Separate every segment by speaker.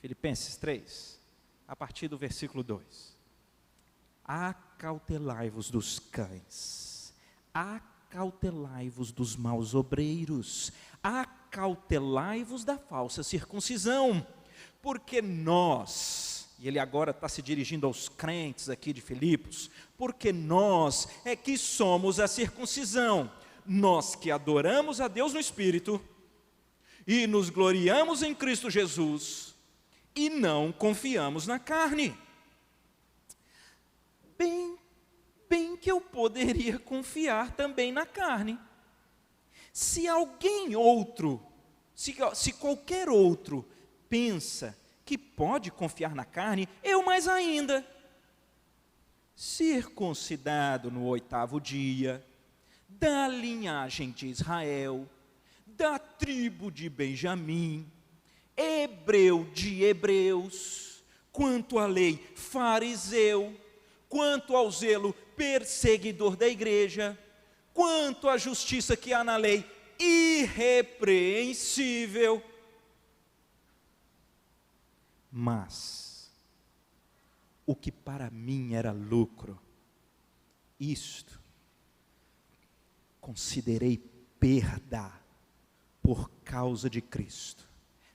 Speaker 1: Filipenses 3, a partir do versículo 2. Acautelai-vos dos cães, acautelai-vos dos maus obreiros, acautelai-vos da falsa circuncisão, porque nós, e ele agora está se dirigindo aos crentes aqui de Filipos, porque nós é que somos a circuncisão, nós que adoramos a Deus no Espírito, e nos gloriamos em Cristo Jesus, e não confiamos na carne. Bem que eu poderia confiar também na carne. Se alguém outro, se qualquer outro pensa que pode confiar na carne, eu mais ainda. Circuncidado no 8º dia, da linhagem de Israel, da tribo de Benjamim, hebreu de hebreus, quanto à lei, fariseu, quanto ao zelo, perseguidor da igreja, quanto à justiça que há na lei, irrepreensível. Mas o que para mim era lucro, isto considerei perda por causa de Cristo.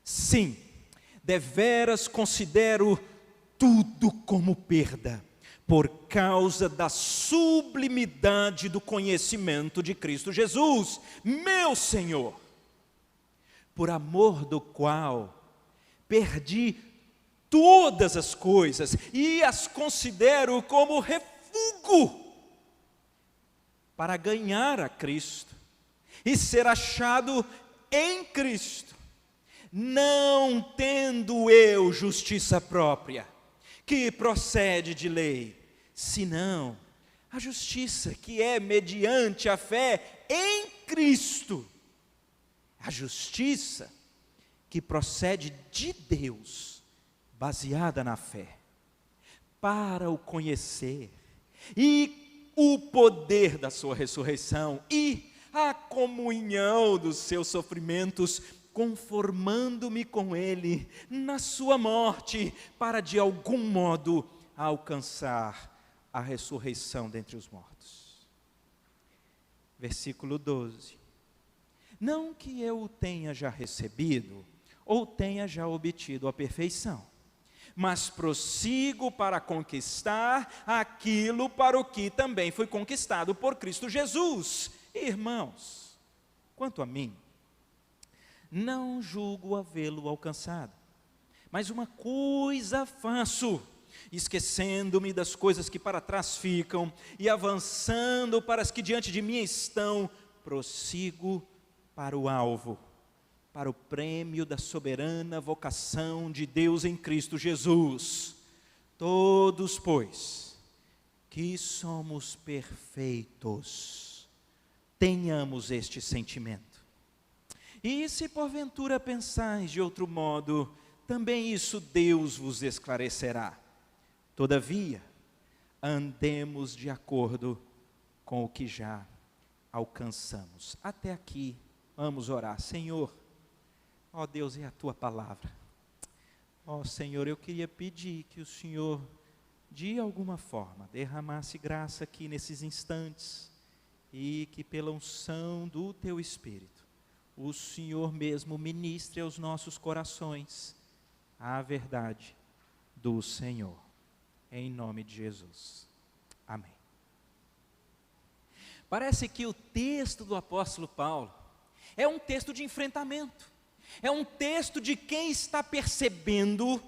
Speaker 1: Sim, deveras considero tudo como perda, por causa da sublimidade do conhecimento de Cristo Jesus, meu Senhor, por amor do qual perdi todas as coisas e as considero como refúgio para ganhar a Cristo e ser achado em Cristo, não tendo eu justiça própria, que procede de lei, senão a justiça que é mediante a fé em Cristo, a justiça que procede de Deus, baseada na fé, para o conhecer, e o poder da sua ressurreição, e a comunhão dos seus sofrimentos, conformando-me com ele na sua morte, para de algum modo alcançar a ressurreição dentre os mortos. Versículo 12. Não que eu o tenha já recebido, ou tenha já obtido a perfeição, mas prossigo para conquistar aquilo para o que também foi conquistado por Cristo Jesus. Irmãos, quanto a mim, não julgo havê-lo alcançado, mas uma coisa faço, esquecendo-me das coisas que para trás ficam, e avançando para as que diante de mim estão, prossigo para o alvo, para o prêmio da soberana vocação de Deus em Cristo Jesus. Todos, pois, que somos perfeitos, tenhamos este sentimento. E se porventura pensais de outro modo, também isso Deus vos esclarecerá. Todavia, andemos de acordo com o que já alcançamos. Até aqui, vamos orar. Senhor, ó Deus, é a Tua palavra. Ó Senhor, eu queria pedir que o Senhor, de alguma forma, derramasse graça aqui nesses instantes, e que pela unção do Teu Espírito, o Senhor mesmo ministre aos nossos corações a verdade do Senhor, em nome de Jesus, amém. Parece que o texto do apóstolo Paulo é um texto de enfrentamento, é um texto de quem está percebendo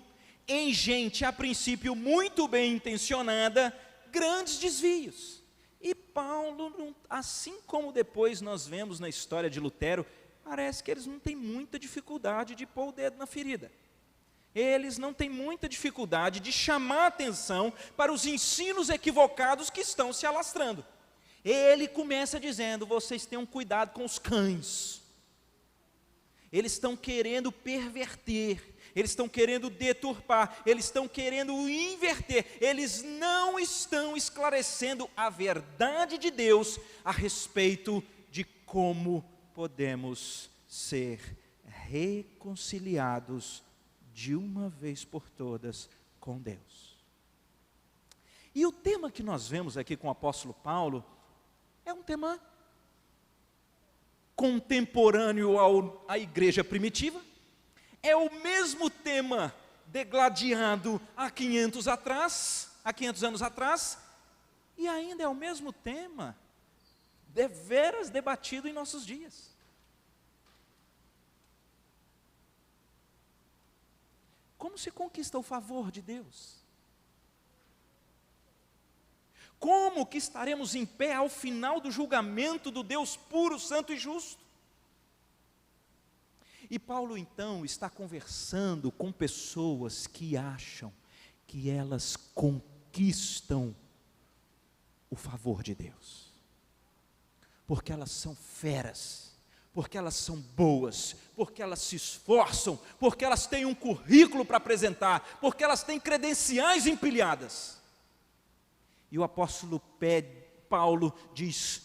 Speaker 1: em gente, a princípio muito bem intencionada, grandes desvios. E Paulo, assim como depois nós vemos na história de Lutero, parece que eles não têm muita dificuldade de pôr o dedo na ferida. Eles não têm muita dificuldade de chamar atenção para os ensinos equivocados que estão se alastrando. Ele começa dizendo: vocês tenham cuidado com os cães. Eles estão querendo perverter, eles estão querendo deturpar, eles estão querendo inverter, eles não estão esclarecendo a verdade de Deus a respeito de como podemos ser reconciliados de uma vez por todas com Deus. E o tema que nós vemos aqui com o apóstolo Paulo é um tema contemporâneo à igreja primitiva, é o mesmo tema degladiado há 500 anos atrás, e ainda é o mesmo tema deveras debatido em nossos dias. Como se conquista o favor de Deus? Como que estaremos em pé ao final do julgamento do Deus puro, santo e justo? E Paulo então está conversando com pessoas que acham que elas conquistam o favor de Deus, porque elas são feras, porque elas são boas, porque elas se esforçam, porque elas têm um currículo para apresentar, porque elas têm credenciais empilhadas. E o apóstolo Paulo diz: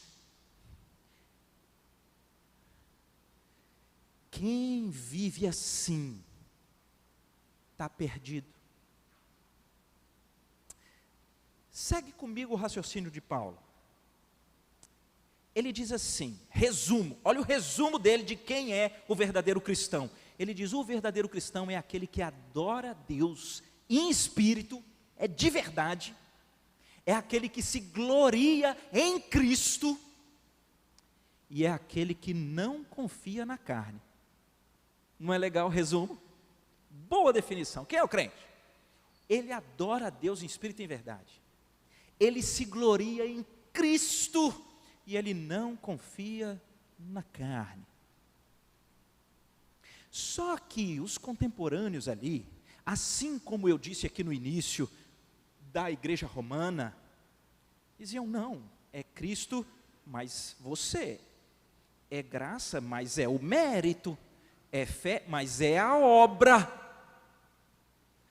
Speaker 1: quem vive assim está perdido. Segue comigo o raciocínio de Paulo. Ele diz assim, resumo, olha o resumo dele de quem é o verdadeiro cristão. Ele diz: o verdadeiro cristão é aquele que adora a Deus em espírito, é de verdade, é aquele que se gloria em Cristo, e é aquele que não confia na carne. Não é legal o resumo? Boa definição. Quem é o crente? Ele adora a Deus em espírito e em verdade, ele se gloria em Cristo, e ele não confia na carne. Só que os contemporâneos ali, assim como eu disse aqui no início da igreja romana, diziam: não, é Cristo, mas você, é graça, mas é o mérito, é fé, mas é a obra.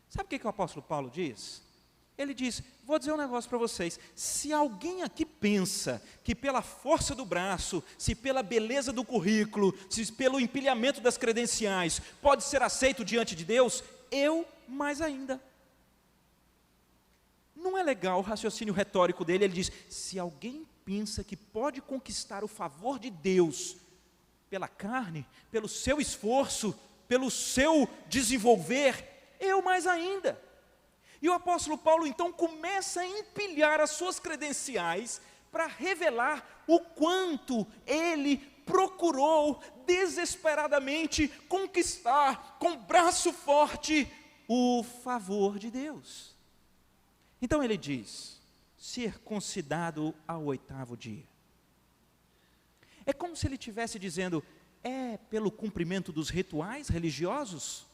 Speaker 1: Sabe o que o apóstolo Paulo diz? Ele diz: vou dizer um negócio para vocês, se alguém aqui pensa que pela força do braço, se pela beleza do currículo, se pelo empilhamento das credenciais, pode ser aceito diante de Deus, eu mais ainda. Não é legal o raciocínio retórico dele. Ele diz: se alguém pensa que pode conquistar o favor de Deus pela carne, pelo seu esforço, pelo seu desenvolver, eu mais ainda. E o apóstolo Paulo então começa a empilhar as suas credenciais para revelar o quanto ele procurou desesperadamente conquistar com braço forte o favor de Deus. Então ele diz: circuncidado ao 8º dia. É como se ele estivesse dizendo: é pelo cumprimento dos rituais religiosos?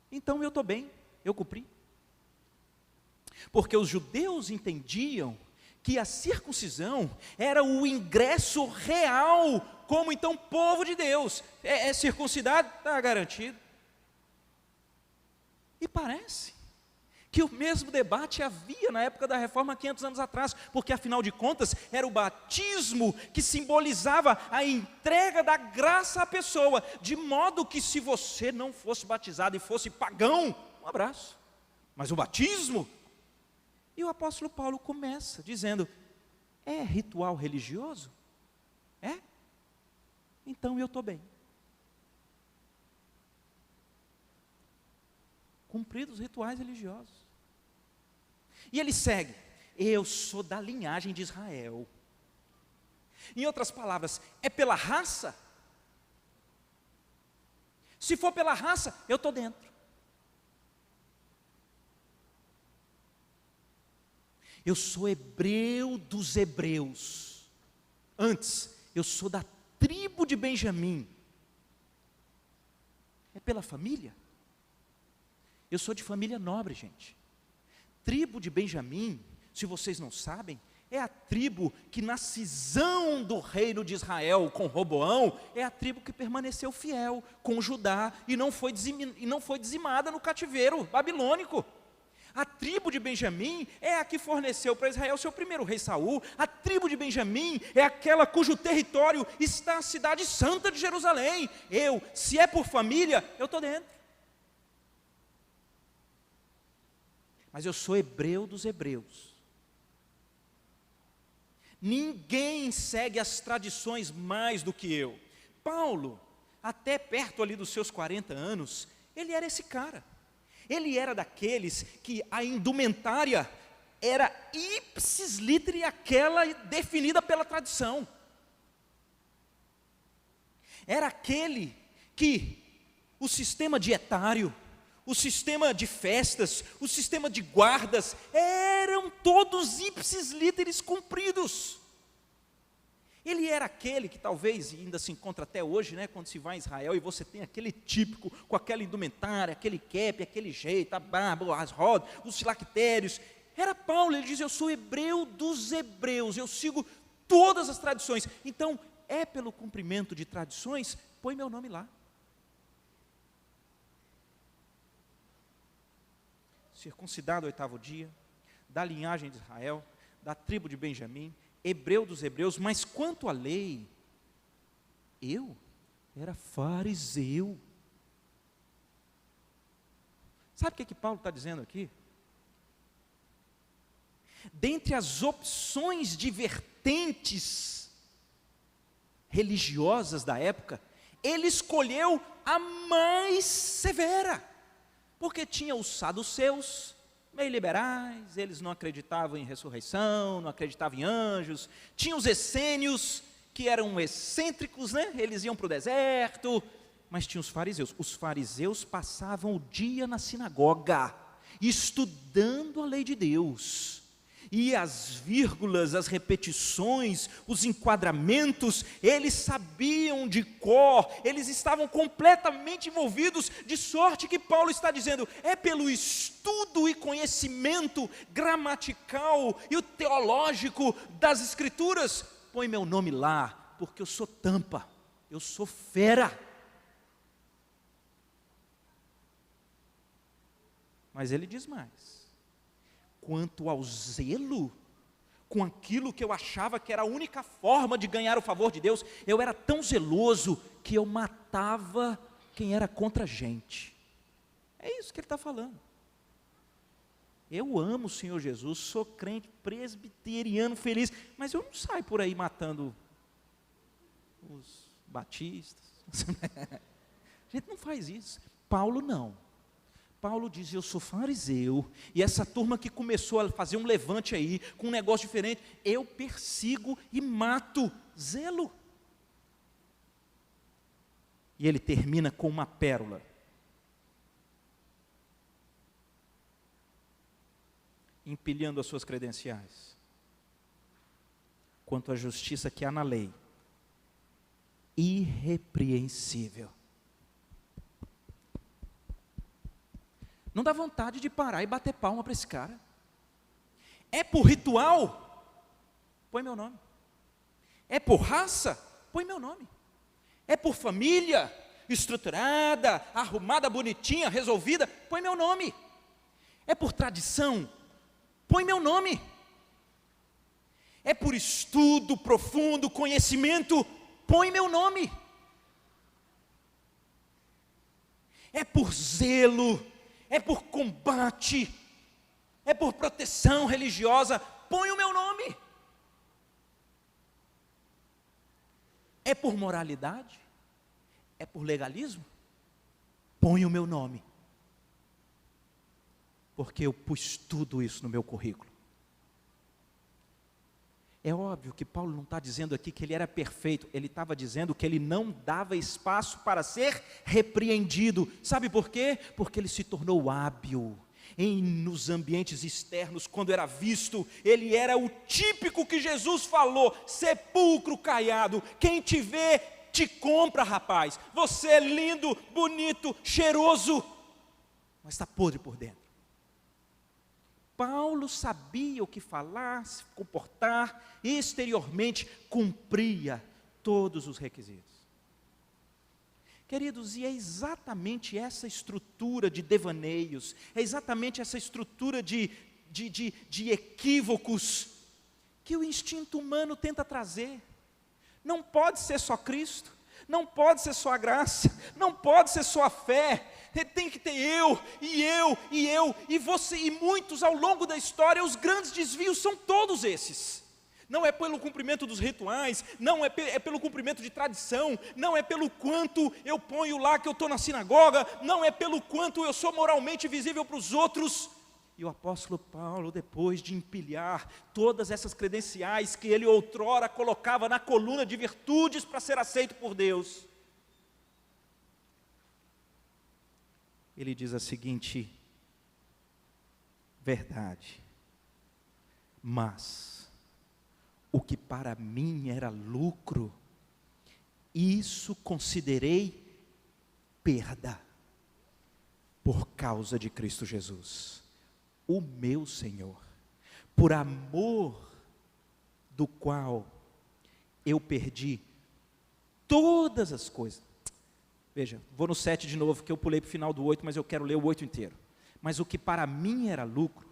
Speaker 1: Então eu estou bem, eu cumpri. Porque os judeus entendiam que a circuncisão era o ingresso real, como então povo de Deus. É circuncidado? Está garantido. E parece que o mesmo debate havia na época da reforma, 500 anos atrás, porque afinal de contas, era o batismo que simbolizava a entrega da graça à pessoa, de modo que se você não fosse batizado e fosse pagão, um abraço, mas o batismo. E o apóstolo Paulo começa dizendo: é ritual religioso? É? Então eu estou bem. Cumpridos os rituais religiosos. E ele segue: eu sou da linhagem de Israel. Em outras palavras, é pela raça? Se for pela raça, eu estou dentro. Eu sou hebreu dos hebreus. Antes, eu sou da tribo de Benjamim. É pela família? Eu sou de família nobre, gente. Tribo de Benjamim, se vocês não sabem, é a tribo que na cisão do reino de Israel com Roboão, é a tribo que permaneceu fiel com Judá e não foi dizimada no cativeiro babilônico. A tribo de Benjamim é a que forneceu para Israel seu primeiro rei Saul. A tribo de Benjamim é aquela cujo território está a cidade santa de Jerusalém. Se é por família, eu estou dentro. mas eu sou hebreu dos hebreus. Ninguém segue as tradições mais do que eu. Paulo, até perto ali dos seus 40 anos, ele era esse cara. Ele era daqueles que a indumentária era ipsis literi aquela definida pela tradição. Era aquele que o sistema dietário, o sistema de festas, o sistema de guardas, eram todos ipsis literis cumpridos. Ele era aquele que talvez ainda se encontra até hoje, né, quando se vai a Israel e você tem aquele típico, com aquela indumentária, aquele cap, aquele jeito, a barba, as rodas, os filactérios. Era Paulo, ele diz, eu sou hebreu dos hebreus, eu sigo todas as tradições. Então, é pelo cumprimento de tradições, põe meu nome lá. Circuncidado ao 8º dia, da linhagem de Israel, da tribo de Benjamim, hebreu dos hebreus, mas quanto à lei, eu era fariseu. Sabe o que Paulo está dizendo aqui? Dentre as opções de vertentes religiosas da época, ele escolheu a mais severa, porque tinha os saduceus, meio liberais, eles não acreditavam em ressurreição, não acreditavam em anjos. Tinha os essênios, que eram excêntricos, né? Eles iam para o deserto. Mas tinha os fariseus. Os fariseus passavam o dia na sinagoga, estudando a lei de Deus. E as vírgulas, as repetições, os enquadramentos, eles sabiam de cor, eles estavam completamente envolvidos, de sorte que Paulo está dizendo, é pelo estudo e conhecimento gramatical e o teológico das Escrituras, põe meu nome lá, porque eu sou tampa, eu sou fera. Mas ele diz mais. Quanto ao zelo, com aquilo que eu achava que era a única forma de ganhar o favor de Deus, eu era tão zeloso que eu matava quem era contra a gente. É isso que ele está falando. Eu amo o Senhor Jesus, sou crente presbiteriano feliz, mas eu não saio por aí matando os batistas. A gente não faz isso. Paulo não. Paulo diz, eu sou fariseu, e essa turma que começou a fazer um levante aí, com um negócio diferente, eu persigo e mato, zelo. E ele termina com uma pérola. Empilhando as suas credenciais. Quanto à justiça que há na lei, irrepreensível. Não dá vontade de parar e bater palma para esse cara. É por ritual? Põe meu nome. É por raça? Põe meu nome. É por família, estruturada, arrumada, bonitinha, resolvida? Põe meu nome. É por tradição? Põe meu nome. É por estudo profundo, conhecimento? Põe meu nome. É por zelo, é por combate, é por proteção religiosa, põe o meu nome. É por moralidade? É por legalismo? Põe o meu nome. Porque eu pus tudo isso no meu currículo. É óbvio que Paulo não está dizendo aqui que ele era perfeito, ele estava dizendo que ele não dava espaço para ser repreendido. Sabe por quê? Porque ele se tornou hábil nos ambientes externos, quando era visto, ele era o típico que Jesus falou, sepulcro caiado, quem te vê, te compra, rapaz, você é lindo, bonito, cheiroso, mas está podre por dentro. Paulo sabia o que falar, se comportar, e exteriormente cumpria todos os requisitos. Queridos, e é exatamente essa estrutura de devaneios, é exatamente essa estrutura de equívocos que o instinto humano tenta trazer. Não pode ser só Cristo, Não pode ser só a graça, não pode ser só a fé, tem que ter eu, e você, e muitos ao longo da história. Os grandes desvios são todos esses. Não é pelo cumprimento dos rituais, não é pelo cumprimento de tradição, não é pelo quanto eu ponho lá que eu estou na sinagoga, não é pelo quanto eu sou moralmente visível para os outros. E o apóstolo Paulo, depois de empilhar todas essas credenciais que ele outrora colocava na coluna de virtudes para ser aceito por Deus, ele diz a seguinte verdade: mas o que para mim era lucro, isso considerei perda, por causa de Cristo Jesus, o meu Senhor, por amor do qual eu perdi todas as coisas. Veja, vou no 7 de novo, que eu pulei para o final do 8, mas eu quero ler o 8 inteiro. Mas o que para mim era lucro,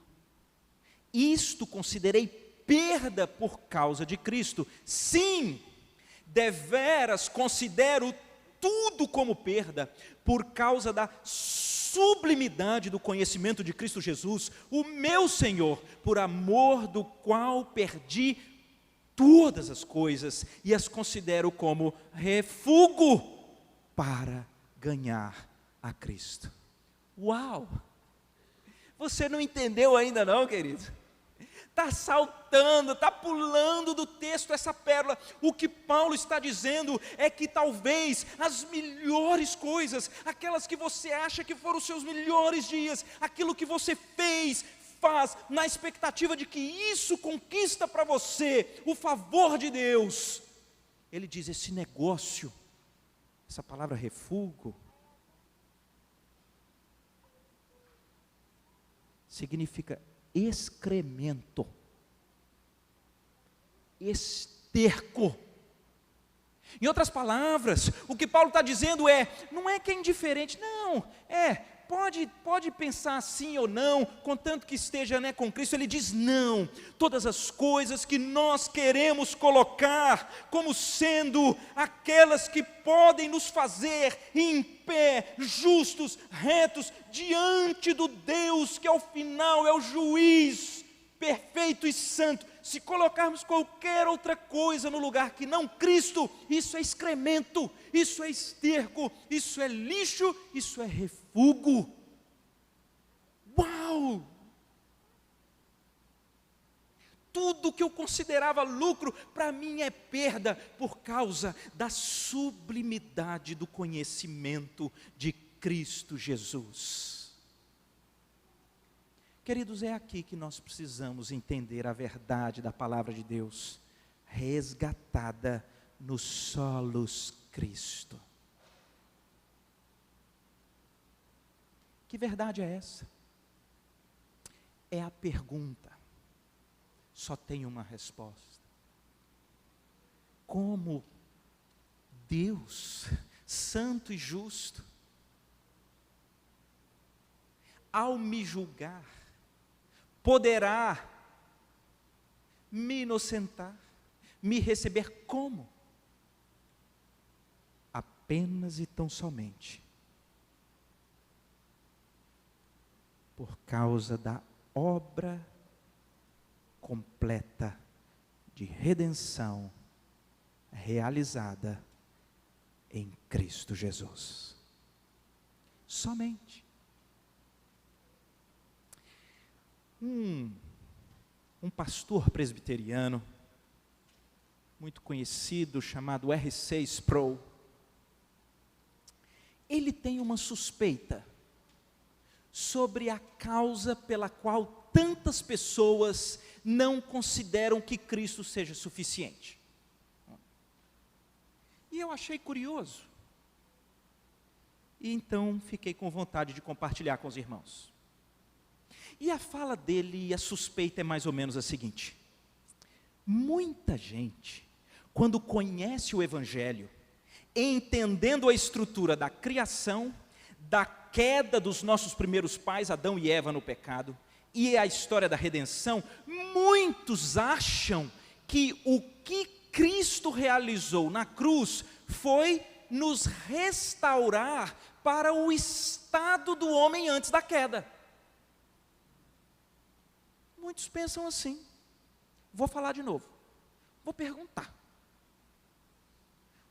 Speaker 1: isto considerei perda por causa de Cristo. Sim, deveras considero tudo como perda, por causa da sublimidade do conhecimento de Cristo Jesus, o meu Senhor, por amor do qual perdi todas as coisas e as considero como refúgio para ganhar a Cristo. Uau! Você não entendeu ainda não, querido? Está saltando, está pulando do texto essa pérola. O que Paulo está dizendo é que talvez as melhores coisas, aquelas que você acha que foram os seus melhores dias, aquilo que você faz na expectativa de que isso conquista para você o favor de Deus. Ele diz, esse negócio, essa palavra refúgio, significa excremento, esterco. Em outras palavras, o que Paulo está dizendo não é que é indiferente, não, pode pensar sim ou não, contanto que esteja com Cristo. Ele diz não, todas as coisas que nós queremos colocar como sendo aquelas que podem nos fazer em pé, justos, retos, diante do Deus que ao final é o juiz perfeito e santo. Se colocarmos qualquer outra coisa no lugar que não Cristo, isso é excremento, isso é esterco, isso é lixo, isso é refúgio. Uau! Tudo que eu considerava lucro, para mim é perda, por causa da sublimidade do conhecimento de Cristo Jesus. Queridos, é aqui que nós precisamos entender a verdade da palavra de Deus, resgatada no solos Cristo. Que verdade é essa? É a pergunta, só tem uma resposta. Como Deus, santo e justo, ao me julgar, poderá me inocentar, me receber como? Apenas e tão somente por causa da obra completa de redenção realizada em Cristo Jesus. Somente. Um pastor presbiteriano, muito conhecido, chamado R.C. Sproul, ele tem uma suspeita sobre a causa pela qual tantas pessoas não consideram que Cristo seja suficiente. E eu achei curioso. E então fiquei com vontade de compartilhar com os irmãos. E a fala dele, e a suspeita é mais ou menos a seguinte: muita gente, quando conhece o Evangelho, entendendo a estrutura da criação, da queda dos nossos primeiros pais, Adão e Eva no pecado, e a história da redenção, muitos acham que o que Cristo realizou na cruz foi nos restaurar para o estado do homem antes da queda. Muitos pensam assim. Vou falar de novo. Vou perguntar.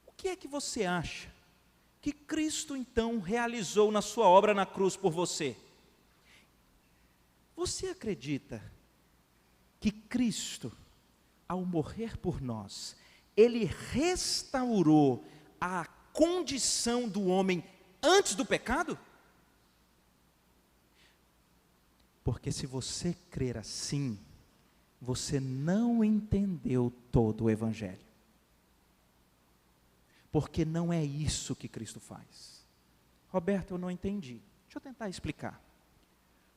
Speaker 1: O que é que você acha que Cristo então realizou na sua obra na cruz por você? Você acredita que Cristo, ao morrer por nós, Ele restaurou a condição do homem antes do pecado? Porque se você crer assim, você não entendeu todo o Evangelho. Porque não é isso que Cristo faz. Roberto, eu não entendi. Deixa eu tentar explicar.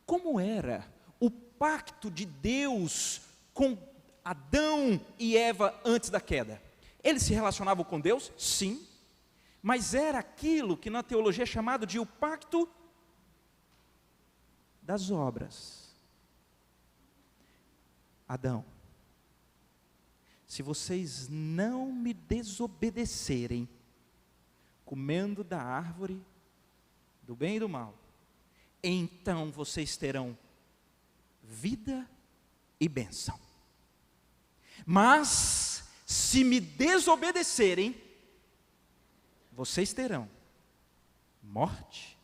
Speaker 1: Como era o pacto de Deus com Adão e Eva antes da queda? Eles se relacionavam com Deus? Sim. Mas era aquilo que na teologia é chamado de o pacto das obras. Adão, se vocês não me desobedecerem, comendo da árvore do bem e do mal, então vocês terão vida e bênção. Mas, se me desobedecerem, vocês terão morte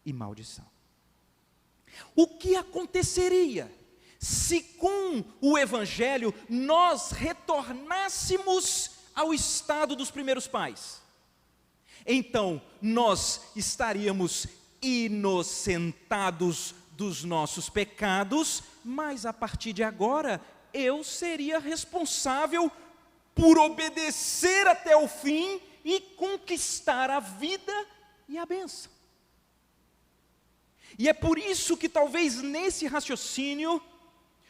Speaker 1: e maldição. O que aconteceria se com o Evangelho nós retornássemos ao estado dos primeiros pais? Então, nós estaríamos inocentados dos nossos pecados, mas a partir de agora, eu seria responsável por obedecer até o fim e conquistar a vida e a bênção. E é por isso que talvez nesse raciocínio,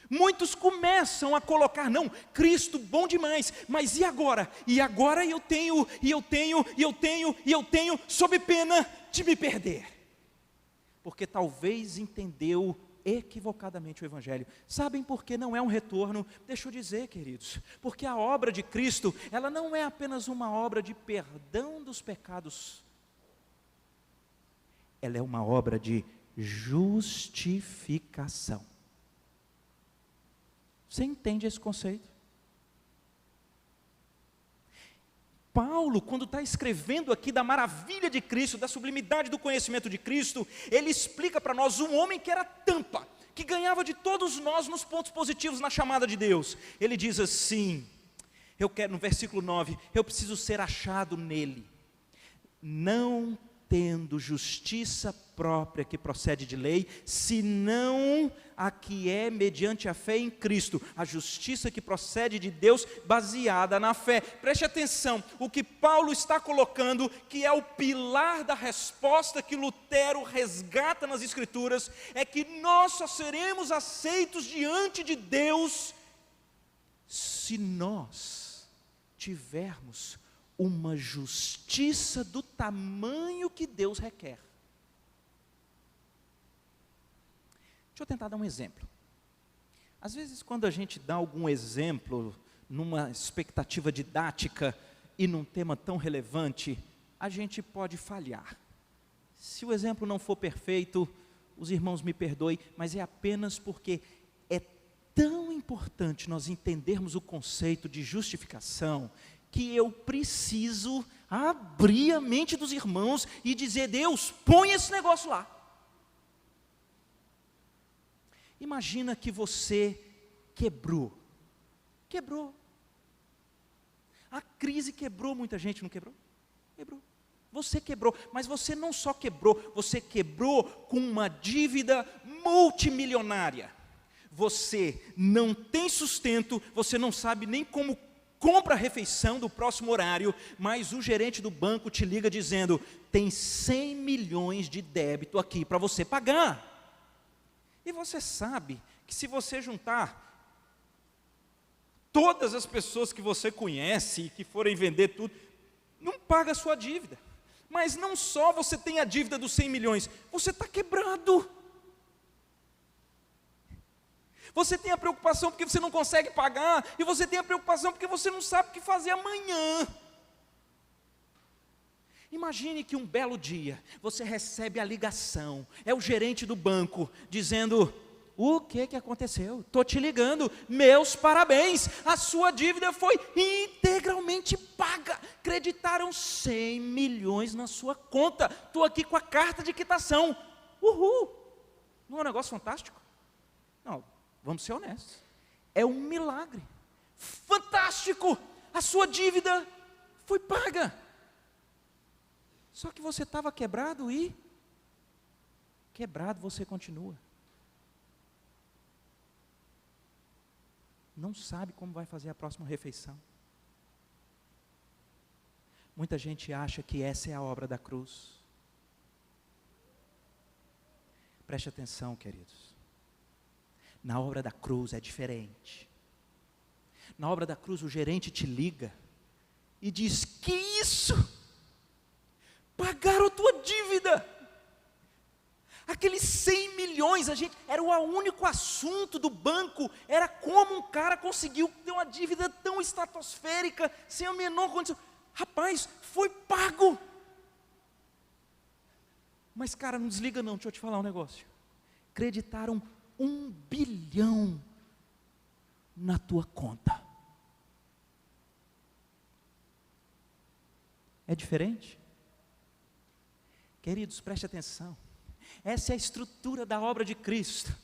Speaker 1: muitos começam a colocar, não, Cristo bom demais, mas e agora? E agora eu tenho, sob pena de me perder. Porque talvez entendeu equivocadamente o Evangelho. Sabem por que não é um retorno? Deixa eu dizer, queridos, porque a obra de Cristo, ela não é apenas uma obra de perdão dos pecados, ela é uma obra de justificação. Você entende esse conceito? Paulo, quando está escrevendo aqui da maravilha de Cristo, da sublimidade do conhecimento de Cristo, ele explica para nós um homem que era tampa, que ganhava de todos nós nos pontos positivos na chamada de Deus. Ele diz assim, no versículo 9, eu preciso ser achado nele, não tendo justiça própria que procede de lei, senão a que é mediante a fé em Cristo, a justiça que procede de Deus baseada na fé. Preste atenção, o que Paulo está colocando, que é o pilar da resposta que Lutero resgata nas Escrituras, é que nós só seremos aceitos diante de Deus se nós tivermos uma justiça do tamanho que Deus requer. Deixa eu tentar dar um exemplo. Às vezes, quando a gente dá algum exemplo, numa expectativa didática e num tema tão relevante, a gente pode falhar. Se o exemplo não for perfeito, os irmãos me perdoem, mas é apenas porque é tão importante nós entendermos o conceito de justificação, que eu preciso abrir a mente dos irmãos e dizer, Deus, põe esse negócio lá. Imagina que você quebrou. A crise quebrou muita gente, não quebrou? Quebrou. Você quebrou, mas você não só quebrou, você quebrou com uma dívida multimilionária. Você não tem sustento, você não sabe nem como compra a refeição do próximo horário, mas o gerente do banco te liga dizendo, tem 100 milhões de débito aqui para você pagar. E você sabe que se você juntar todas as pessoas que você conhece e que forem vender tudo, não paga a sua dívida. Mas não só você tem a dívida dos 100 milhões, você está quebrado. Você tem a preocupação porque você não consegue pagar, e você tem a preocupação porque você não sabe o que fazer amanhã. Imagine que um belo dia, você recebe a ligação, é o gerente do banco, dizendo: o que aconteceu? Estou te ligando, meus parabéns, a sua dívida foi integralmente paga, creditaram 100 milhões na sua conta, estou aqui com a carta de quitação, uhul, não é um negócio fantástico? Não, vamos ser honestos, é um milagre, fantástico, a sua dívida foi paga, só que você estava quebrado e quebrado você continua. Não sabe como vai fazer a próxima refeição. Muita gente acha que essa é a obra da cruz. Preste atenção, queridos. Na obra da cruz é diferente. Na obra da cruz o gerente te liga e diz: que isso? Pagaram a tua dívida. Aqueles 100 milhões, era o único assunto do banco, era como um cara conseguiu ter uma dívida tão estratosférica, sem a menor condição. Rapaz, foi pago. Mas cara, não desliga não, deixa eu te falar um negócio. Creditaram 1 bilhão na tua conta. É diferente? Queridos, preste atenção. Essa é a estrutura da obra de Cristo.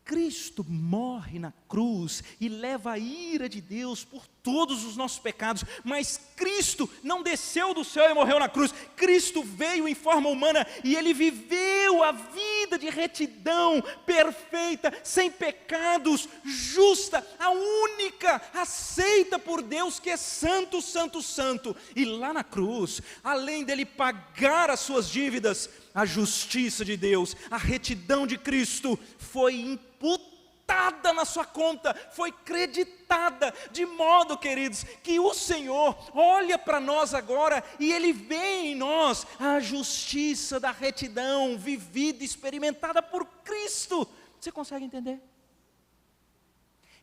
Speaker 1: Cristo morre na cruz e leva a ira de Deus por todos os nossos pecados, mas Cristo não desceu do céu e morreu na cruz. Cristo veio em forma humana e Ele viveu a vida de retidão perfeita, sem pecados, justa, a única, aceita por Deus, que é santo, santo, santo. E lá na cruz, além dele pagar as suas dívidas, a justiça de Deus, a retidão de Cristo foi imputada na sua conta, foi creditada, de modo, queridos, que o Senhor olha para nós agora e Ele vê em nós a justiça da retidão, vivida, experimentada por Cristo. Você consegue entender?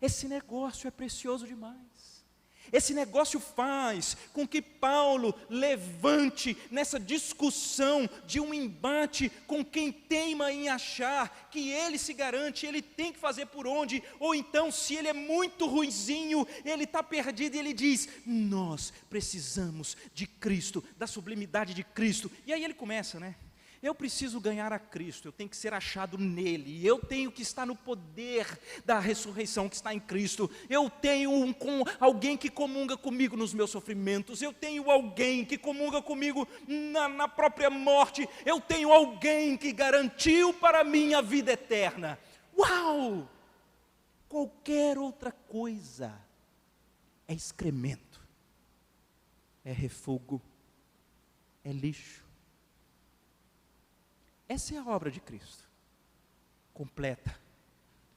Speaker 1: Esse negócio é precioso demais. Esse negócio faz com que Paulo levante nessa discussão de um embate com quem teima em achar que ele se garante, ele tem que fazer por onde, ou então se ele é muito ruinzinho, ele está perdido, e ele diz: nós precisamos de Cristo, da sublimidade de Cristo. E aí ele começa, né? Eu preciso ganhar a Cristo, eu tenho que ser achado nele, eu tenho que estar no poder da ressurreição que está em Cristo, eu tenho alguém que comunga comigo nos meus sofrimentos, eu tenho alguém que comunga comigo na própria morte, eu tenho alguém que garantiu para mim a vida eterna. Uau! Qualquer outra coisa é excremento, é refúgio, é lixo. Essa é a obra de Cristo, completa,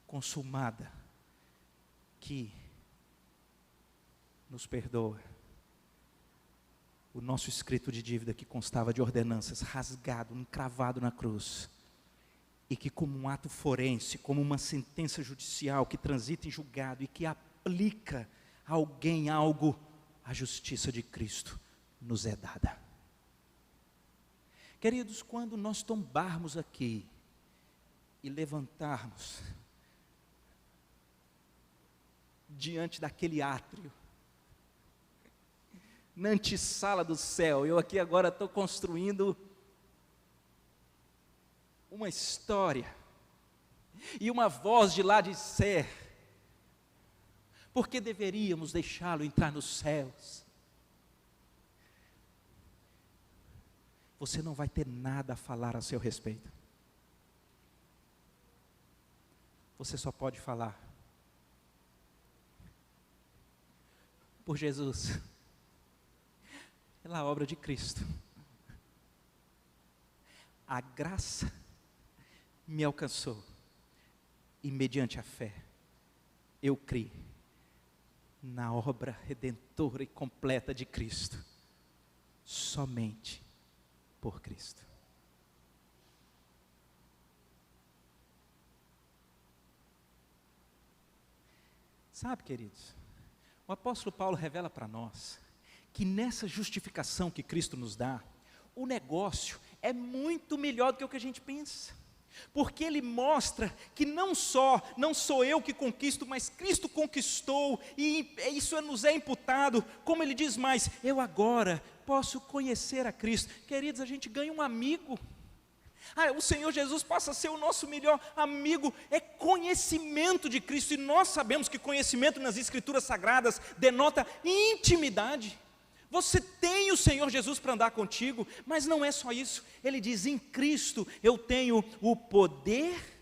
Speaker 1: consumada, que nos perdoa. O nosso escrito de dívida que constava de ordenanças, rasgado, encravado na cruz, e que como um ato forense, como uma sentença judicial que transita em julgado e que aplica a alguém algo, a justiça de Cristo nos é dada. Queridos, quando nós tombarmos aqui e levantarmos diante daquele átrio, na antessala do céu, eu aqui agora estou construindo uma história, e uma voz de lá disser: por que deveríamos deixá-lo entrar nos céus? Você não vai ter nada a falar a seu respeito. Você só pode falar por Jesus, pela obra de Cristo. A graça me alcançou, e mediante a fé, eu criei na obra redentora e completa de Cristo, somente por Cristo. Sabe, queridos, o apóstolo Paulo revela para nós que nessa justificação que Cristo nos dá, o negócio é muito melhor do que o que a gente pensa. Porque ele mostra que não sou eu que conquisto, mas Cristo conquistou, e isso nos é imputado, como ele diz mais, eu agora posso conhecer a Cristo. Queridos, a gente ganha um amigo. O Senhor Jesus passa a ser o nosso melhor amigo, é conhecimento de Cristo, e nós sabemos que conhecimento nas Escrituras Sagradas denota intimidade. Você tem o Senhor Jesus para andar contigo, mas não é só isso. Ele diz, em Cristo eu tenho o poder.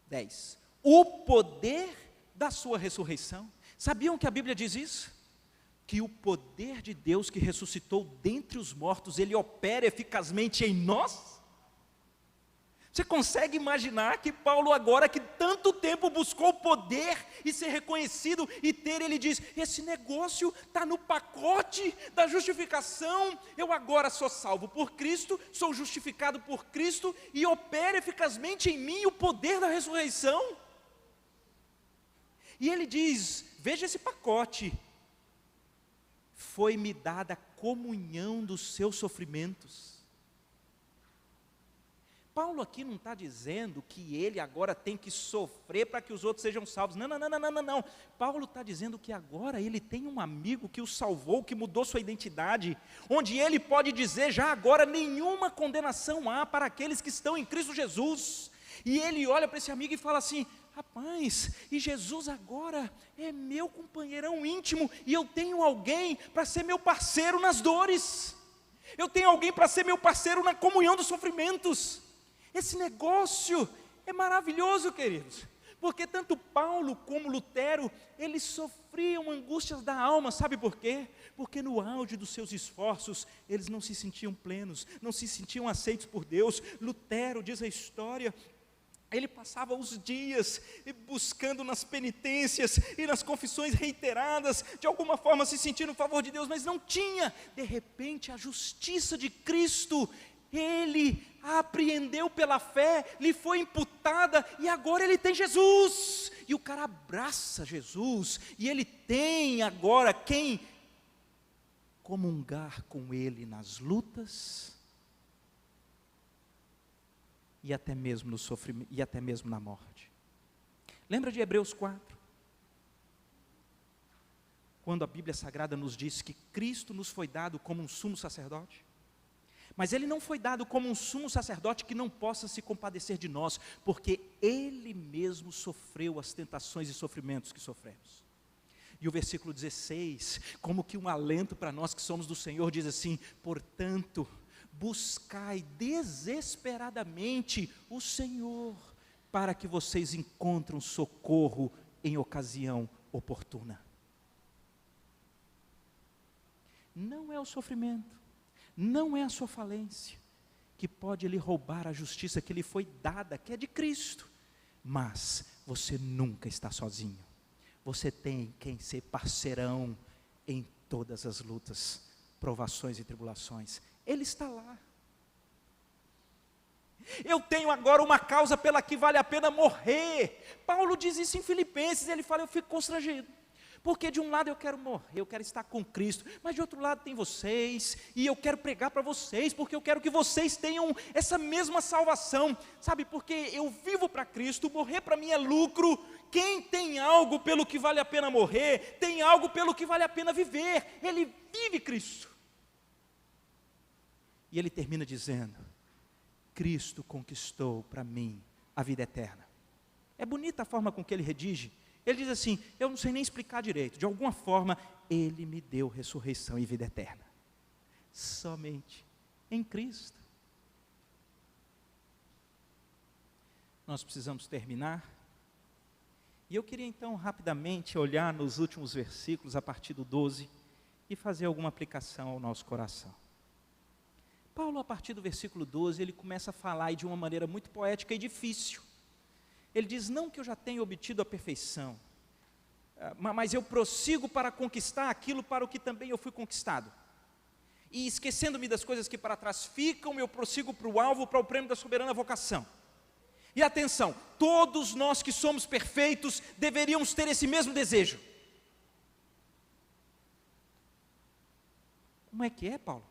Speaker 1: 10. O poder da sua ressurreição. Sabiam que a Bíblia diz isso? Que o poder de Deus que ressuscitou dentre os mortos, ele opera eficazmente em nós? Você consegue imaginar que Paulo agora, que tanto tempo buscou poder e ser reconhecido e ter, ele diz, esse negócio está no pacote da justificação, eu agora sou salvo por Cristo, sou justificado por Cristo, e opera eficazmente em mim o poder da ressurreição. E ele diz, veja esse pacote, foi-me dada a comunhão dos seus sofrimentos. Paulo aqui não está dizendo que ele agora tem que sofrer para que os outros sejam salvos. Não. Paulo está dizendo que agora ele tem um amigo que o salvou, que mudou sua identidade, onde ele pode dizer já agora, nenhuma condenação há para aqueles que estão em Cristo Jesus. E ele olha para esse amigo e fala assim, rapaz, e Jesus agora é meu companheirão íntimo, e eu tenho alguém para ser meu parceiro nas dores. Eu tenho alguém para ser meu parceiro na comunhão dos sofrimentos. Esse negócio é maravilhoso, queridos, porque tanto Paulo como Lutero, eles sofriam angústias da alma, sabe por quê? Porque no auge dos seus esforços, eles não se sentiam plenos, não se sentiam aceitos por Deus. Lutero, diz a história, ele passava os dias buscando nas penitências e nas confissões reiteradas, de alguma forma se sentindo em favor de Deus, mas não tinha. De repente, a justiça de Cristo, ele a apreendeu pela fé, lhe foi imputada, e agora ele tem Jesus, e o cara abraça Jesus, e ele tem agora quem comungar com ele nas lutas, e até mesmo no sofrimento, e até mesmo na morte. Lembra de Hebreus 4? Quando a Bíblia Sagrada nos diz que Cristo nos foi dado como um sumo sacerdote, mas ele não foi dado como um sumo sacerdote que não possa se compadecer de nós, porque ele mesmo sofreu as tentações e sofrimentos que sofremos. E o versículo 16, como que um alento para nós que somos do Senhor, diz assim, portanto, buscai desesperadamente o Senhor, para que vocês encontrem socorro em ocasião oportuna. Não é o sofrimento, não é a sua falência, que pode lhe roubar a justiça que lhe foi dada, que é de Cristo, mas você nunca está sozinho, você tem quem ser parceirão em todas as lutas, provações e tribulações, Ele está lá. Eu tenho agora uma causa pela que vale a pena morrer. Paulo diz isso em Filipenses, ele fala, eu fico constrangido, porque de um lado eu quero morrer, eu quero estar com Cristo, mas de outro lado tem vocês, e eu quero pregar para vocês, porque eu quero que vocês tenham essa mesma salvação, sabe, porque eu vivo para Cristo, morrer para mim é lucro. Quem tem algo pelo que vale a pena morrer, tem algo pelo que vale a pena viver, ele vive Cristo. E ele termina dizendo, Cristo conquistou para mim a vida eterna. É bonita a forma com que ele redige. Ele diz assim, eu não sei nem explicar direito, de alguma forma, Ele me deu ressurreição e vida eterna. Somente em Cristo. Nós precisamos terminar. E eu queria então rapidamente olhar nos últimos versículos, a partir do 12, e fazer alguma aplicação ao nosso coração. Paulo, a partir do versículo 12, ele começa a falar de uma maneira muito poética e difícil. Ele diz, não que eu já tenha obtido a perfeição, mas eu prossigo para conquistar aquilo para o que também eu fui conquistado. E esquecendo-me das coisas que para trás ficam, eu prossigo para o alvo, para o prêmio da soberana vocação. E atenção, todos nós que somos perfeitos deveríamos ter esse mesmo desejo. Como é que é, Paulo?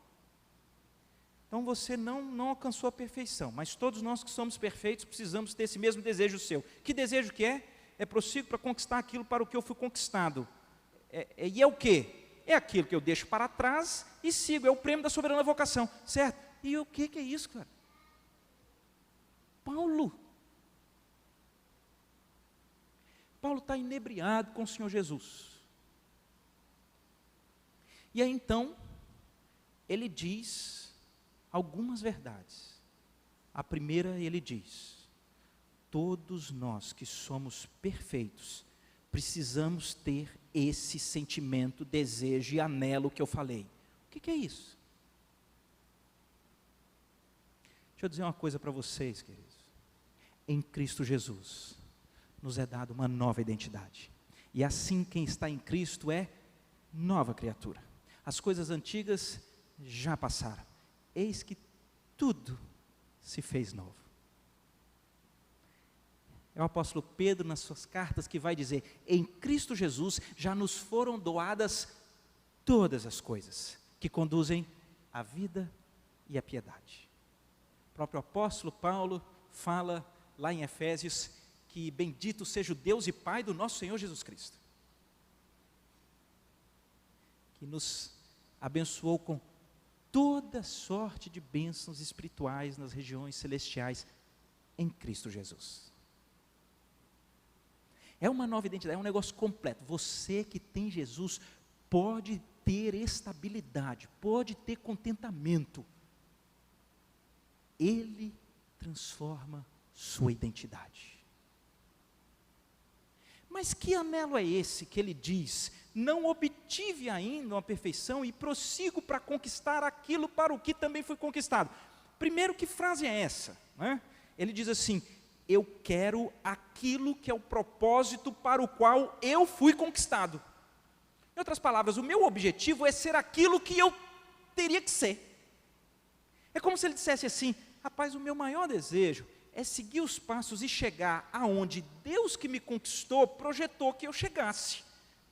Speaker 1: Então você não alcançou a perfeição, mas todos nós que somos perfeitos precisamos ter esse mesmo desejo seu. Que desejo que é? É prossigo para conquistar aquilo para o que eu fui conquistado. E é o quê? É aquilo que eu deixo para trás e sigo, é o prêmio da soberana vocação, certo? E o que é isso, cara? Paulo está inebriado com o Senhor Jesus. E aí então, ele diz algumas verdades. A primeira, ele diz: todos nós que somos perfeitos, precisamos ter esse sentimento, desejo e anelo que eu falei. O que é isso? Deixa eu dizer uma coisa para vocês, queridos. Em Cristo Jesus, nos é dada uma nova identidade. E assim quem está em Cristo é nova criatura. As coisas antigas já passaram. Eis que tudo se fez novo. É o apóstolo Pedro nas suas cartas que vai dizer: em Cristo Jesus já nos foram doadas todas as coisas que conduzem à vida e à piedade. O próprio apóstolo Paulo fala lá em Efésios que bendito seja o Deus e Pai do nosso Senhor Jesus Cristo, que nos abençoou com toda sorte de bênçãos espirituais nas regiões celestiais em Cristo Jesus. É uma nova identidade, é um negócio completo. Você que tem Jesus pode ter estabilidade, pode ter contentamento. Ele transforma sua identidade. Mas que anelo é esse que ele diz: não obtive ainda uma perfeição e prossigo para conquistar aquilo para o que também foi conquistado? Primeiro, que frase é essa? Né? Ele diz assim: eu quero aquilo que é o propósito para o qual eu fui conquistado. Em outras palavras, o meu objetivo é ser aquilo que eu teria que ser. É como se ele dissesse assim: rapaz, o meu maior desejo é seguir os passos e chegar aonde Deus que me conquistou projetou que eu chegasse.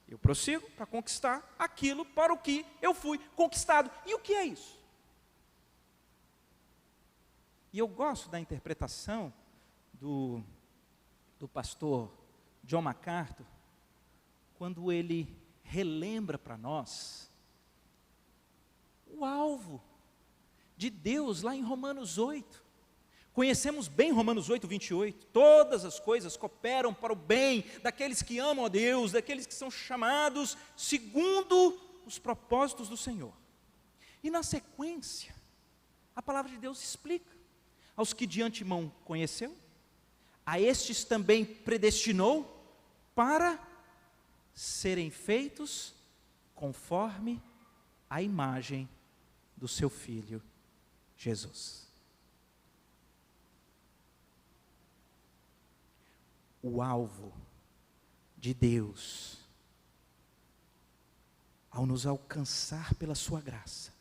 Speaker 1: Eu prossigo para conquistar aquilo para o que eu fui conquistado. E o que é isso? E eu gosto da interpretação do pastor John MacArthur, quando ele relembra para nós o alvo de Deus lá em Romanos 8. Conhecemos bem Romanos 8, 28. Todas as coisas cooperam para o bem daqueles que amam a Deus, daqueles que são chamados segundo os propósitos do Senhor. E na sequência, a palavra de Deus explica: aos que de antemão conheceu, a estes também predestinou para serem feitos conforme a imagem do seu Filho Jesus. O alvo de Deus, ao nos alcançar pela sua graça,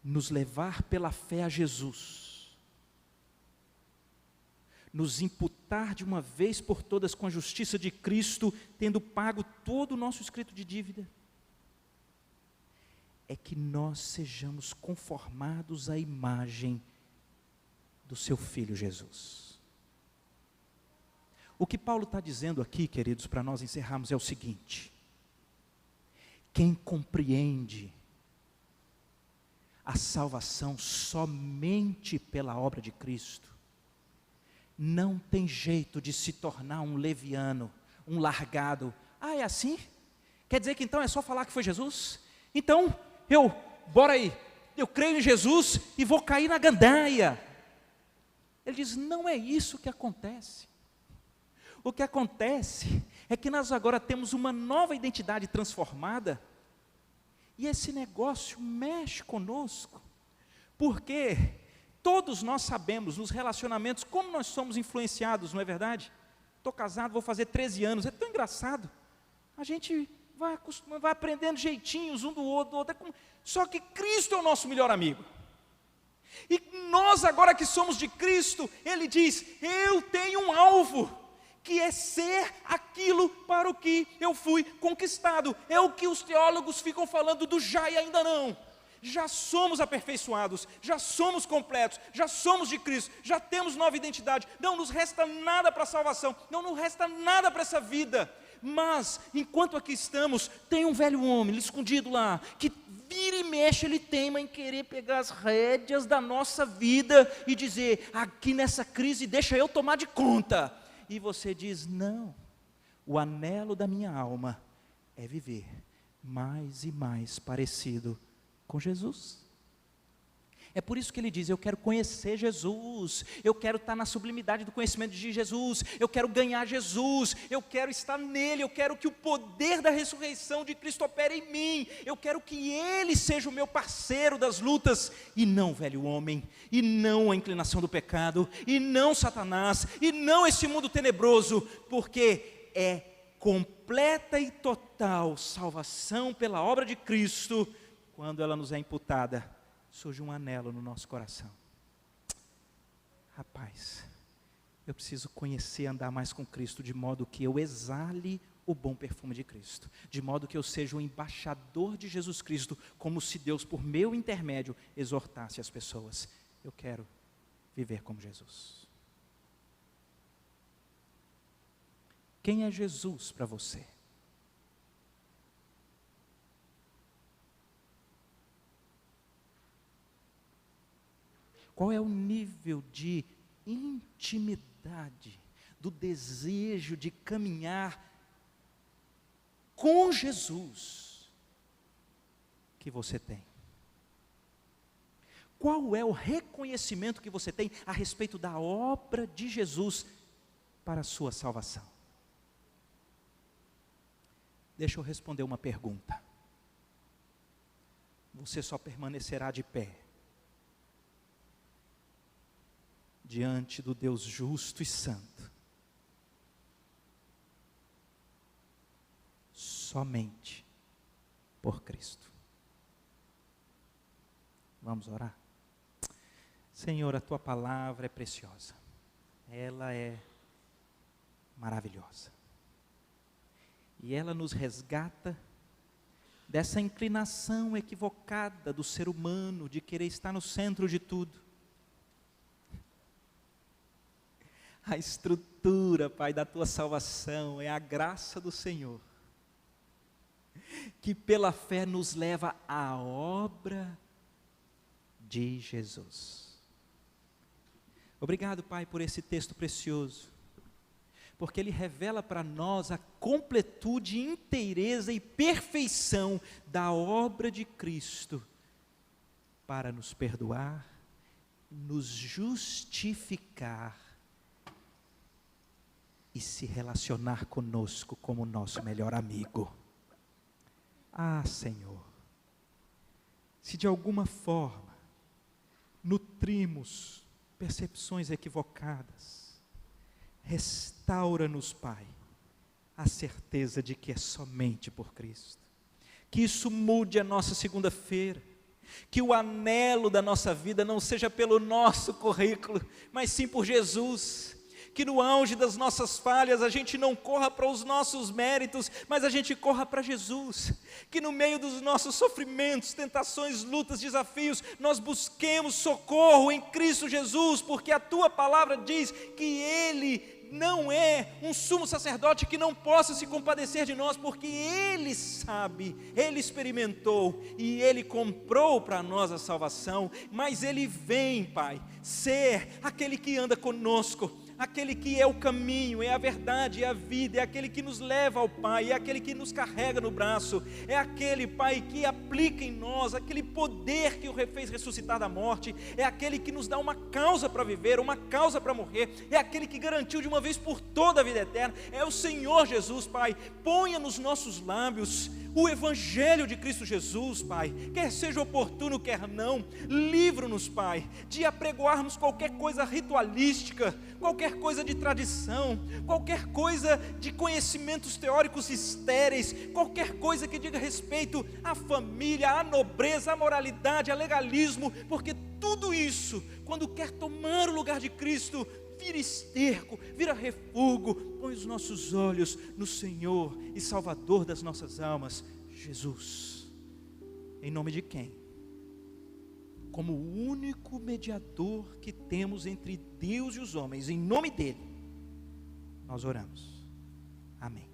Speaker 1: nos levar pela fé a Jesus, nos imputar de uma vez por todas com a justiça de Cristo, tendo pago todo o nosso escrito de dívida, é que nós sejamos conformados à imagem do seu Filho Jesus. O que Paulo está dizendo aqui, queridos, para nós encerrarmos, é o seguinte: quem compreende a salvação somente pela obra de Cristo, não tem jeito de se tornar um leviano, um largado. Ah, é assim? Quer dizer que então é só falar que foi Jesus? Então, bora aí, eu creio em Jesus e vou cair na gandaia. Ele diz: não é isso que acontece. O que acontece é que nós agora temos uma nova identidade transformada, e esse negócio mexe conosco, porque todos nós sabemos nos relacionamentos como nós somos influenciados, não é verdade? Estou casado, vou fazer 13 anos, é tão engraçado. A gente vai acostumando, vai aprendendo jeitinhos um do outro, só que Cristo é o nosso melhor amigo. E nós agora que somos de Cristo, Ele diz, eu tenho um alvo, que é ser aquilo para o que eu fui conquistado. É o que os teólogos ficam falando do já e ainda não. Já somos aperfeiçoados, já somos completos, já somos de Cristo, já temos nova identidade, não nos resta nada para a salvação, não nos resta nada para essa vida. Mas, enquanto aqui estamos, tem um velho homem escondido lá, que vira e mexe, ele teima em querer pegar as rédeas da nossa vida e dizer, aqui nessa crise deixa eu tomar de conta. E você diz, não, o anelo da minha alma é viver mais e mais parecido com Jesus. É por isso que ele diz, eu quero conhecer Jesus, eu quero estar na sublimidade do conhecimento de Jesus, eu quero ganhar Jesus, eu quero estar nele, eu quero que o poder da ressurreição de Cristo opere em mim, eu quero que Ele seja o meu parceiro das lutas, e não velho homem, e não a inclinação do pecado, e não Satanás, e não esse mundo tenebroso, porque é completa e total salvação pela obra de Cristo, quando ela nos é imputada. Surge um anelo no nosso coração. Rapaz, eu preciso conhecer, andar mais com Cristo, de modo que eu exale o bom perfume de Cristo, de modo que eu seja o embaixador de Jesus Cristo, como se Deus, por meu intermédio, exortasse as pessoas. Eu quero viver como Jesus. Quem é Jesus para você? Qual é o nível de intimidade, do desejo de caminhar com Jesus que você tem? Qual é o reconhecimento que você tem a respeito da obra de Jesus para a sua salvação? Deixa eu responder uma pergunta. Você só permanecerá de pé diante do Deus justo e santo somente por Cristo. Vamos orar? Senhor, a Tua palavra é preciosa, ela é maravilhosa, e ela nos resgata dessa inclinação equivocada do ser humano de querer estar no centro de tudo. A estrutura, Pai, da Tua salvação é a graça do Senhor, que pela fé nos leva à obra de Jesus. Obrigado, Pai, por esse texto precioso, porque ele revela para nós a completude, inteireza e perfeição da obra de Cristo, para nos perdoar, nos justificar, e se relacionar conosco como nosso melhor amigo. Ah, Senhor, se de alguma forma nutrimos percepções equivocadas, restaura-nos, Pai, a certeza de que é somente por Cristo. Que isso mude a nossa segunda-feira, que o anelo da nossa vida não seja pelo nosso currículo, mas sim por Jesus. Que no auge das nossas falhas a gente não corra para os nossos méritos, mas a gente corra para Jesus. Que no meio dos nossos sofrimentos, tentações, lutas, desafios, nós busquemos socorro em Cristo Jesus, porque a Tua palavra diz que Ele não é um sumo sacerdote que não possa se compadecer de nós, porque Ele sabe, Ele experimentou e Ele comprou para nós a salvação, mas Ele vem, Pai, ser aquele que anda conosco, aquele que é o caminho, é a verdade, é a vida, é aquele que nos leva ao Pai, é aquele que nos carrega no braço, é aquele, Pai, que aplica em nós aquele poder que o fez ressuscitar da morte, é aquele que nos dá uma causa para viver, uma causa para morrer, é aquele que garantiu de uma vez por toda a vida eterna, é o Senhor Jesus, Pai. Ponha nos nossos lábios o Evangelho de Cristo Jesus, Pai, quer seja oportuno, quer não. Livra-nos, Pai, de apregoarmos qualquer coisa ritualística, qualquer coisa de tradição, qualquer coisa de conhecimentos teóricos estéreis, qualquer coisa que diga respeito à família, à nobreza, à moralidade, a legalismo, porque tudo isso, quando quer tomar o lugar de Cristo, vira esterco, vira refúgio. Põe os nossos olhos no Senhor e Salvador das nossas almas, Jesus. Em nome de quem? Como o único mediador que temos entre Deus e os homens, em nome dele, nós oramos. Amém.